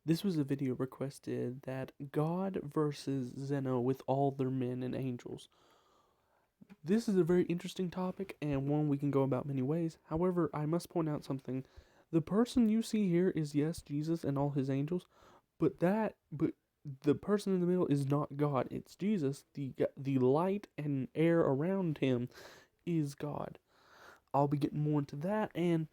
This was a video requested that God versus Zeno with all their men and angels. This is a very interesting topic and one we can go about many ways. However, I must point out something. The person you see here is, yes, Jesus and all his angels, but the person in the middle is not God. It's Jesus. The light and air around him is God. I'll be getting more into that, and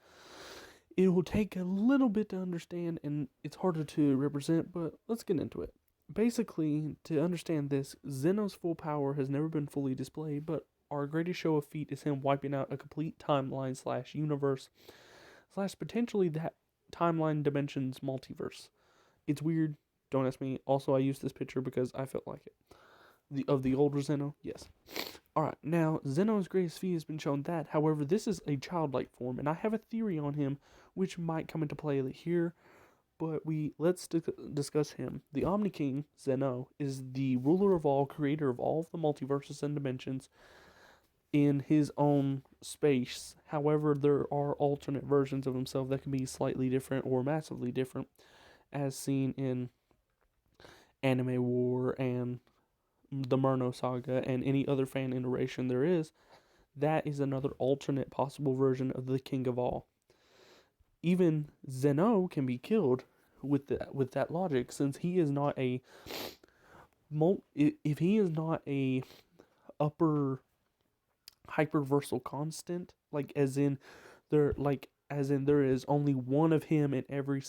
it will take a little bit to understand, and it's harder to represent, but let's get into it. Basically, to understand this, Zeno's full power has never been fully displayed, but our greatest show of feat is him wiping out a complete timeline slash universe slash potentially that timeline dimension's multiverse. It's weird, don't ask me. Also, I used this picture because I felt like it. Of the older Zeno, yes. Alright, now, Zeno's greatest feat has been shown that, however, this is a childlike form, and I have a theory on him which might come into play here, but let's discuss him. The Omni King, Zeno, is the ruler of all, creator of all of the multiverses and dimensions in his own space. However, there are alternate versions of himself that can be slightly different or massively different, as seen in Anime War and the Murno Saga and any other fan iteration there is. That is another alternate possible version of the King of All. Even Zeno can be killed with that logic, since he is not a if he is not a upper hyperversal constant, there is only one of him in every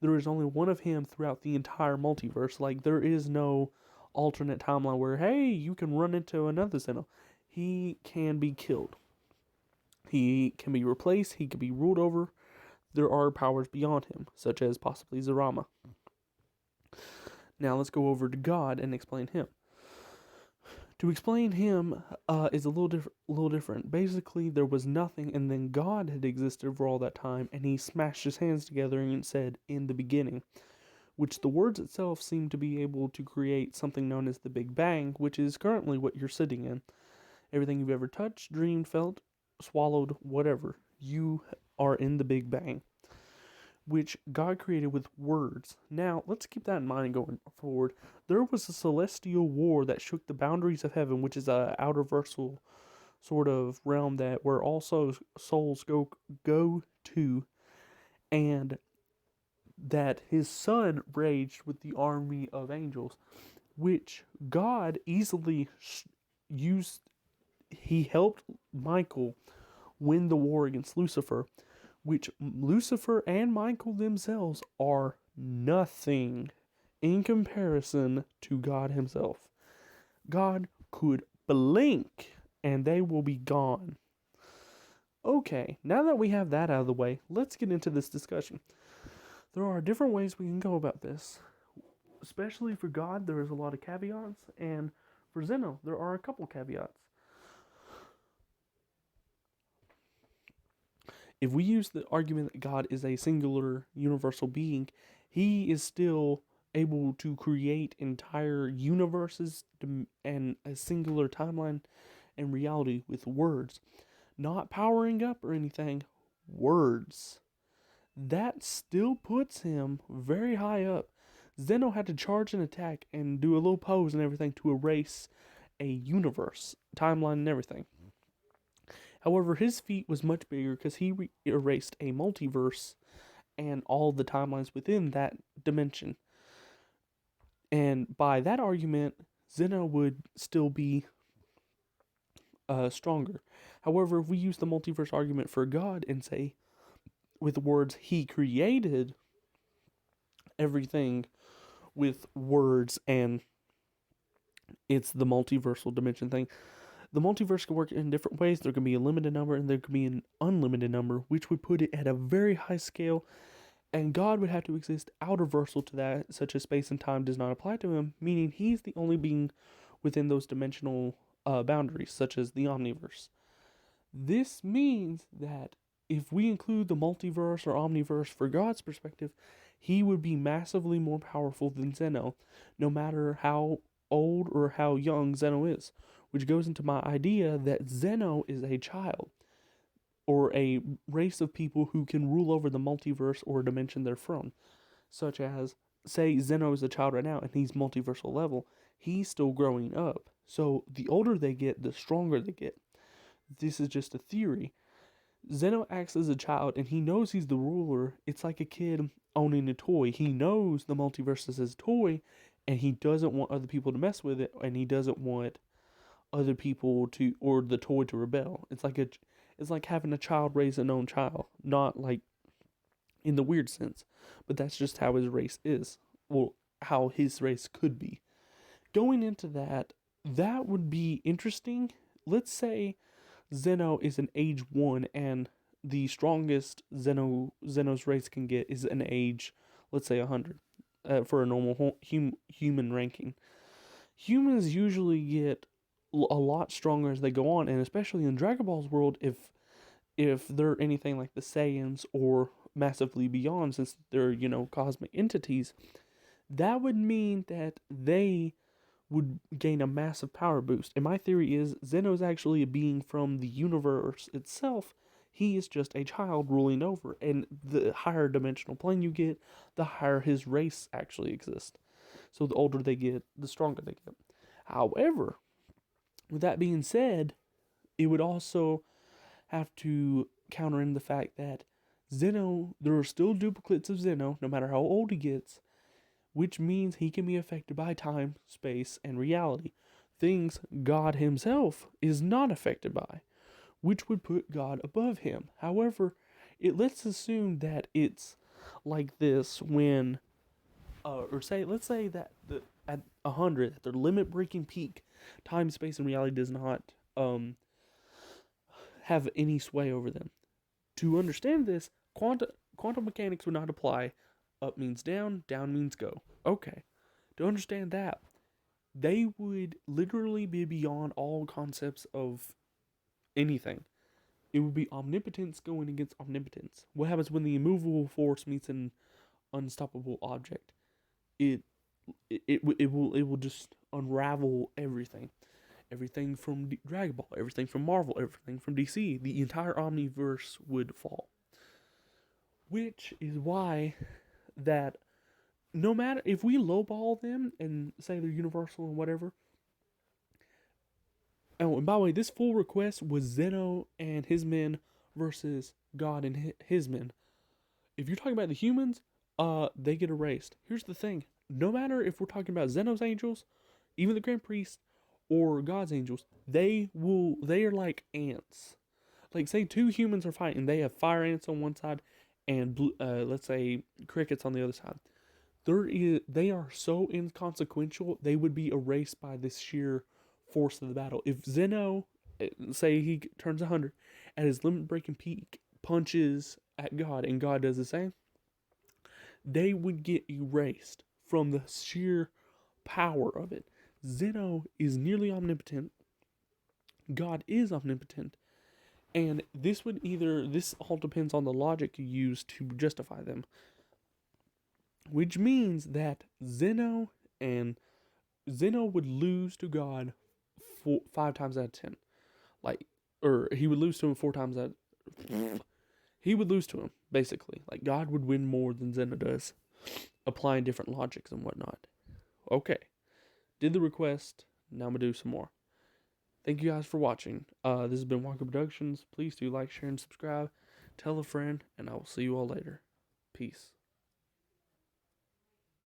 there is only one of him throughout the entire multiverse. Like, there is no alternate timeline where, hey, you can run into another Zeno. He can be killed. He can be replaced. He can be ruled over. There are powers beyond him, such as possibly Zarama. Now let's go over to God and explain him. To explain him is a little different. Basically, there was nothing, and then God had existed for all that time, and he smashed his hands together and said, "In the beginning," which the words itself seem to be able to create something known as the Big Bang, which is currently what you're sitting in. Everything you've ever touched, dreamed, felt, swallowed, whatever, you are in the Big Bang, which God created with words. Now, let's keep that in mind going forward. There was a celestial war that shook the boundaries of heaven, which is a outerversal sort of realm that where all souls go to, and that his son raged with the army of angels, which God easily used. He helped Michael win the war against Lucifer, which Lucifer and Michael themselves are nothing in comparison to God himself. God could blink and they will be gone. Okay, now that we have that out of the way, let's get into this discussion. There are different ways we can go about this. Especially for God, there is a lot of caveats, and for Zeno, there are a couple caveats. If we use the argument that God is a singular universal being, he is still able to create entire universes and a singular timeline and reality with words. Not powering up or anything, words. That still puts him very high up. Zeno had to charge an attack and do a little pose and everything to erase a universe, timeline and everything. However, his feat was much bigger because he erased a multiverse and all the timelines within that dimension. And by that argument, Zeno would still be stronger. However, if we use the multiverse argument for God and say, with words, he created everything with words, and it's the multiversal dimension thing. The multiverse can work in different ways. There can be a limited number and there can be an unlimited number, which would put it at a very high scale, and God would have to exist outerversal to that, such as space and time does not apply to him, meaning he's the only being within those dimensional boundaries, such as the omniverse. This means that if we include the multiverse or omniverse for God's perspective, he would be massively more powerful than Zeno, no matter how old or how young Zeno is, which goes into my idea that Zeno is a child, or a race of people who can rule over the multiverse or dimension they're from. such as, say, Zeno is a child right now and he's multiversal level, he's still growing up. So the older they get, the stronger they get. This is just a theory. Zeno acts as a child and he knows he's the ruler. It's like a kid owning a toy. He knows the multiverse is his toy and he doesn't want other people to mess with it, and he doesn't want other people to, or the toy to rebel. It's like having a child raise an own child, not like in the weird sense, but that's just how his race is, or how his race could be. Going into that, that would be interesting. Let's say Zeno is an age 1 and the strongest Zeno's race can get is an age, let's say 100, for a normal human ranking. Humans usually get a lot stronger as they go on, and especially in Dragon Ball's world, if they're anything like the Saiyans or massively beyond, since they're, cosmic entities, that would mean that they would gain a massive power boost. And my theory is Zeno's actually a being from the universe itself. He is just a child ruling over. And the higher dimensional plane you get, the higher his race actually exists. So the older they get, the stronger they get. However, with that being said, it would also have to counter in the fact that Zeno, there are still duplicates of Zeno, no matter how old he gets, which means he can be affected by time, space, and reality. Things God himself is not affected by, which would put God above him. However, it lets assume that it's like this when, let's say that at 100, at their limit-breaking peak, time, space, and reality does not have any sway over them. To understand this, quantum mechanics would not apply. Up means down means go. Okay. To understand that, they would literally be beyond all concepts of anything. It would be omnipotence going against omnipotence. What happens when the immovable force meets an unstoppable object? It will just unravel everything. Everything from Dragon Ball, everything from Marvel, everything from DC. The entire omniverse would fall. Which is why that no matter if we lowball them and say they're universal and whatever. Oh, and by the way, this full request was Zeno and his men versus God and his men. If you're talking about the humans, they get erased. Here's the thing: no matter if we're talking about Zeno's angels, even the Grand Priest, or God's angels, they are like ants. Like, say 2 humans are fighting, they have fire ants on one side and let's say crickets on the other side. They are so inconsequential, they would be erased by this sheer force of the battle. If Zeno, say he turns 100, at his limit-breaking peak, punches at God, and God does the same, they would get erased from the sheer power of it. Zeno is nearly omnipotent. God is omnipotent. And this all depends on the logic you use to justify them. Which means that Zeno would lose to God 5 times out of 10. Or he would lose to him 4 times out of... He would lose to him, basically. Like, God would win more than Zeno does, applying different logics and whatnot. Okay. Did the request. Now I'm going to do some more. Thank you guys for watching. This has been Walker Productions. Please do like, share, and subscribe. Tell a friend, and I will see you all later. Peace.